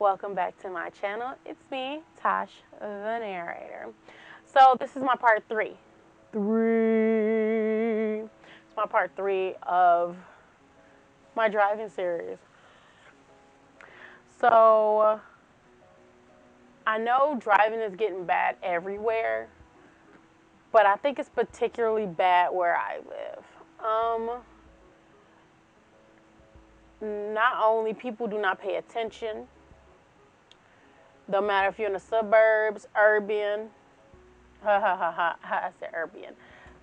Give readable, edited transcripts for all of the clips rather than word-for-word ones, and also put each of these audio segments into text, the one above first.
Welcome back to my channel. It's me, Tosh, the narrator. So this is my part three. It's my part three of my driving series. So I know driving is getting bad everywhere, but I think it's particularly bad where I live. Not only people do not pay attention, no matter if you're in the suburbs, urban, ha ha ha ha, I said urban,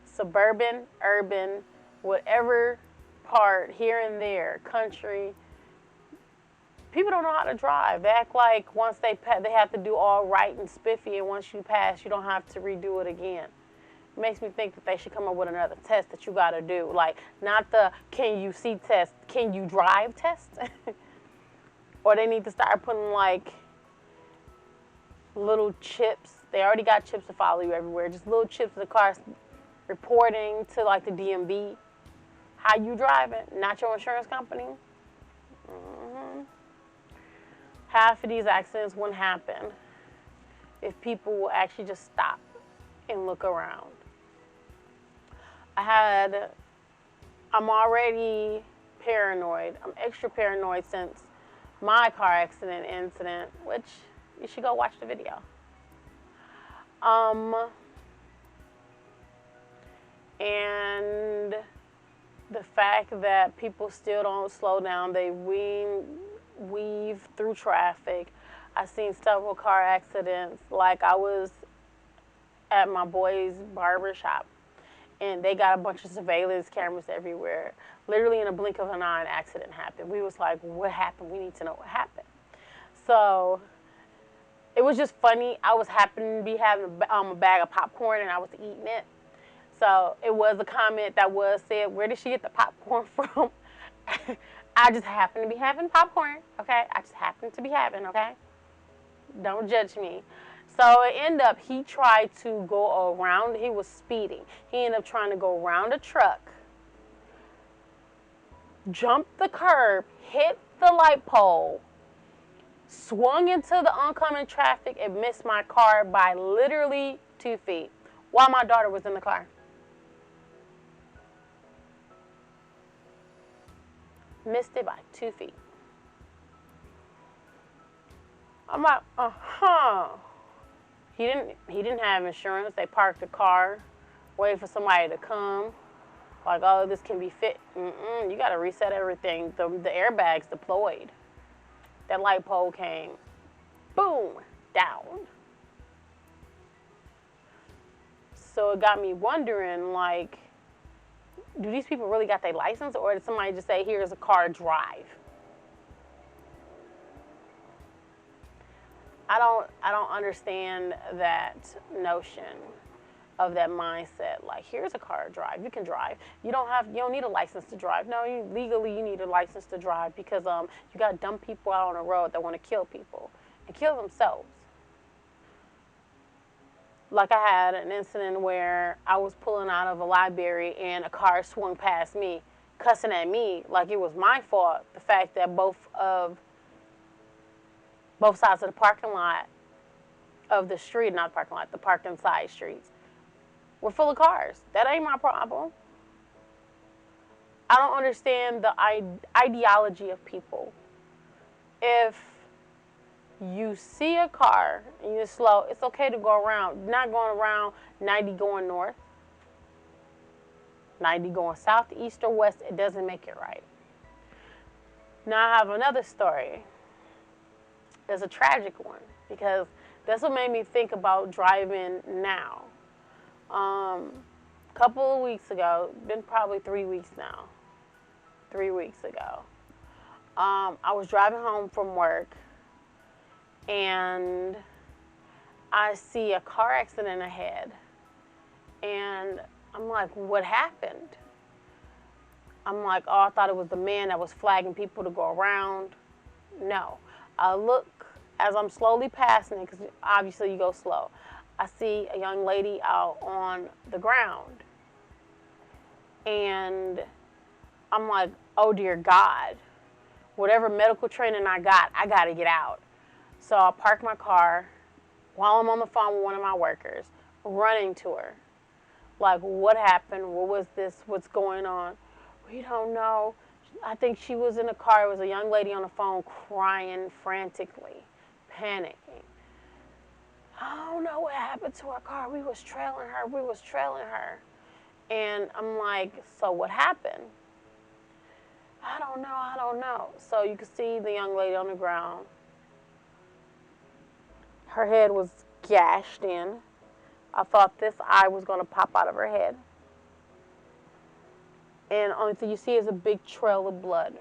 suburban, urban, whatever part here and there, country, people don't know how to drive. They act like once they have to do all right and spiffy, and once you pass, you don't have to redo it again. It makes me think that they should come up with another test that you got to do, like not the can you see test, can you drive test, or they need to start putting like little chips. They already got chips to follow you everywhere. Just little chips in the car reporting to like the DMV how you driving, not your insurance company. Half of these accidents wouldn't happen if people will actually just stop and look around. I'm already paranoid. I'm extra paranoid since my car accident incident, which you should go watch the video. And the fact that people still don't slow down, they weave through traffic. I've seen several car accidents. Like I was at my boy's barber shop, and they got a bunch of surveillance cameras everywhere. Literally in a blink of an eye, an accident happened. We was like, what happened? We need to know what happened. So it was just funny. I was happening to be having a bag of popcorn, and I was eating it. So it was a comment that was said, where did she get the popcorn from? I just happened to be having popcorn, okay? I just happened to be having, okay? Don't judge me. So it ended up, he tried to go around, he was speeding. He ended up trying to go around a truck, jumped the curb, hit the light pole, swung into the oncoming traffic, and missed my car by literally 2 feet while my daughter was in the car. Missed it by 2 feet. I'm like, He didn't have insurance. They parked the car, waiting for somebody to come. Like, oh, this can be fit. You got to reset everything. The airbags deployed. That light pole came, boom, down. So it got me wondering, like, do these people really got their license, or did somebody just say, here's a car, drive? I don't understand that notion of that mindset. Like, here's a car, drive. You can drive. You don't need a license to drive. No, legally you need a license to drive because you got dumb people out on the road that want to kill people and kill themselves. Like I had an incident where I was pulling out of a library and a car swung past me, cussing at me like it was my fault. The fact that both sides of the parking lot of the street, not the parking lot, the parking side streets, were full of cars. That ain't my problem. I don't understand the ideology of people. If you see a car and you're slow, it's okay to go around. Not going around 90 going north, 90 going south, east, or west. It doesn't make it right. Now I have another story. It's a tragic one because that's what made me think about driving now. A couple of weeks ago, been probably 3 weeks now. 3 weeks ago, I was driving home from work, and I see a car accident ahead, and I'm like, what happened? I'm like, oh, I thought it was the man that was flagging people to go around. No. I look as I'm slowly passing it, because obviously you go slow. I see a young lady out on the ground, and I'm like, oh dear God, whatever medical training I got to get out. So I parked my car while I'm on the phone with one of my workers, running to her. Like, what happened? What was this? What's going on? We don't know. I think she was in the car. It was a young lady on the phone crying frantically, panicking. I don't know what happened to her car. We was trailing her. We was trailing her. And I'm like, so what happened? I don't know. I don't know. So you can see the young lady on the ground. Her head was gashed in. I thought this eye was going to pop out of her head. And the only thing you see is a big trail of blood.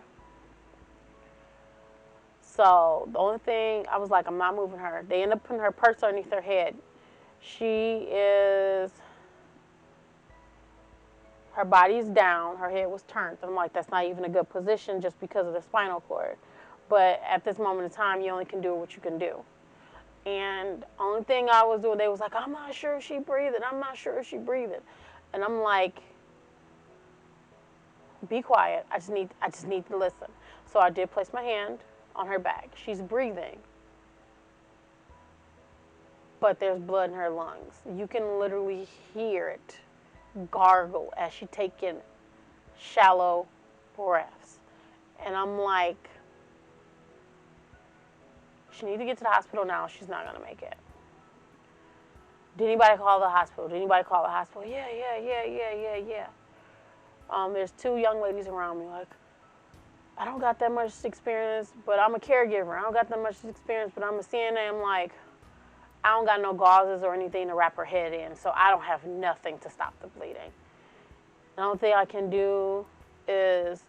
So the only thing, I was like, I'm not moving her. They end up putting her purse underneath her head. Her body's down, her head was turned. I'm like, that's not even a good position just because of the spinal cord. But at this moment in time, you only can do what you can do. And only thing I was doing, they was like, I'm not sure if she breathing. I'm not sure if she breathing. And I'm like, be quiet. I just need to listen. So I did place my hand on her back. She's breathing, but there's blood in her lungs. You can literally hear it gargle as she taking shallow breaths. And I'm like, she need to get to the hospital now. She's not gonna make it. Did anybody call the hospital? Did anybody call the hospital? Yeah. There's two young ladies around me. Like, I don't got that much experience, but I'm a caregiver. I don't got that much experience, but I'm a CNA. I'm like, I don't got no gauzes or anything to wrap her head in, so I don't have nothing to stop the bleeding. The only thing I can do is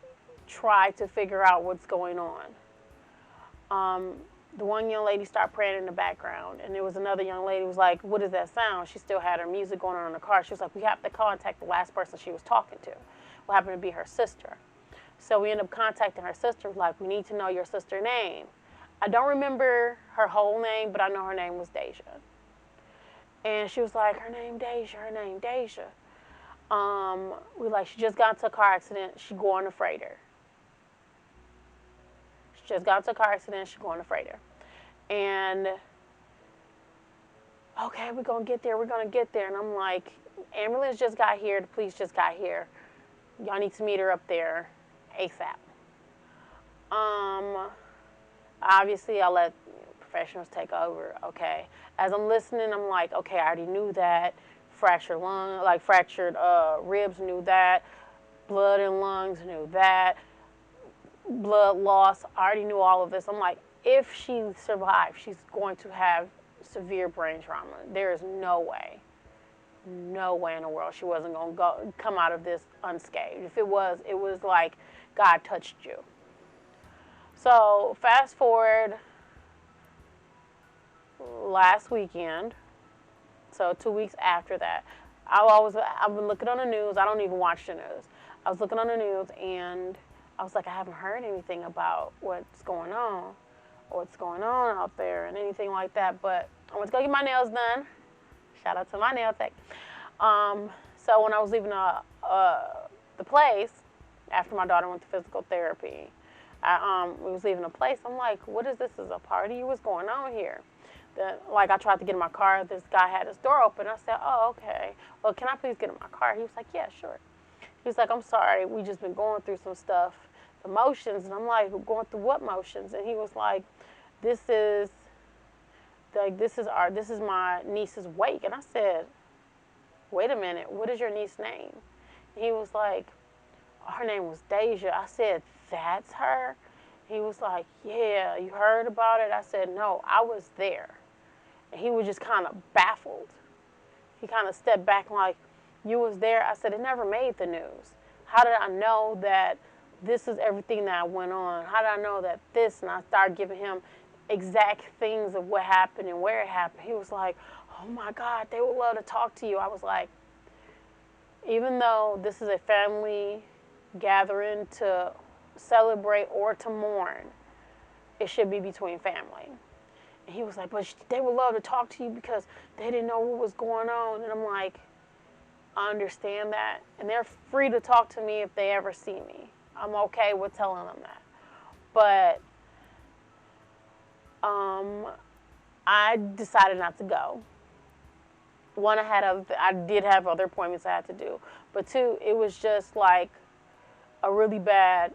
try to figure out what's going on. The one young lady started praying in the background, and there was another young lady who was like, what is that sound? She still had her music going on in the car. She was like, we have to contact the last person she was talking to, who happened to be her sister. So we ended up contacting her sister, like, we need to know your sister's name. I don't remember her whole name, but I know her name was Deja. And she was like, her name Deja. We like, she just got into a car accident. She going to freighter. She just got into a car accident. She going to freighter. And, okay, we're going to get there. And I'm like, ambulance just got here. The police just got here. Y'all need to meet her up there ASAP. Obviously, I let professionals take over. Okay. As I'm listening, I'm like, okay, I already knew that. Fractured ribs, knew that. Blood in lungs, knew that. Blood loss, I already knew all of this. I'm like, if she survives, she's going to have severe brain trauma. There is no way in the world she wasn't going to come out of this unscathed. If it was like God touched you. So fast forward last weekend, so 2 weeks after that, I've been looking on the news. I don't even watch the news. I was looking on the news, and I was like, I haven't heard anything about what's going on out there and anything like that. But I went to go get my nails done. Shout out to my nail tech. So when I was leaving the place, after my daughter went to physical therapy, we was leaving the place. I'm like, what is this? Is a party? What's going on here? I tried to get in my car. This guy had his door open. I said, oh, okay. Well, can I please get in my car? He was like, yeah, sure. He was like, I'm sorry. We just been going through some stuff, emotions. And I'm like, going through what motions? And he was like, this is my niece's wake. And I said, wait a minute. What is your niece's name? And he was like, her name was Deja. I said, that's her? He was like, yeah, you heard about it? I said, no, I was there. And he was just kind of baffled. He kind of stepped back like, you was there? I said, it never made the news. How did I know that this is everything that went on? How did I know that this? And I started giving him exact things of what happened and where it happened. He was like, oh my God, they would love to talk to you. I was like, even though this is a family gathering to celebrate or to mourn, it should be between family. And he was like, but they would love to talk to you because they didn't know what was going on. And I'm like, I understand that. And they're free to talk to me if they ever see me. I'm okay with telling them that. But Um, I decided not to go. One, I did have other appointments I had to do, but two, it was just like a really bad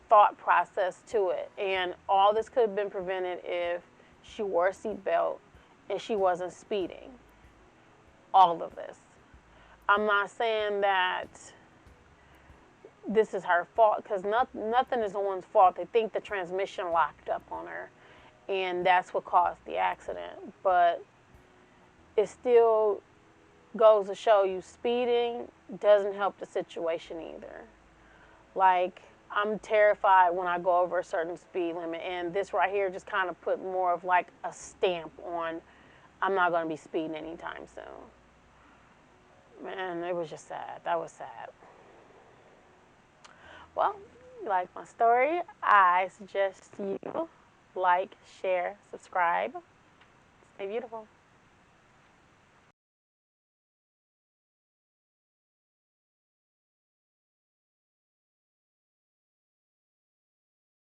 thought process to it, and all this could have been prevented if she wore a seatbelt and she wasn't speeding. All of this. I'm not saying that this is her fault because nothing is no one's fault. They think the transmission locked up on her, and that's what caused the accident. But it still goes to show you speeding doesn't help the situation either. Like, I'm terrified when I go over a certain speed limit, and this right here just kind of put more of like a stamp on I'm not going to be speeding anytime soon. Man, it was just sad. That was sad. Well, you like my story? I suggest you like, share, subscribe. Stay beautiful.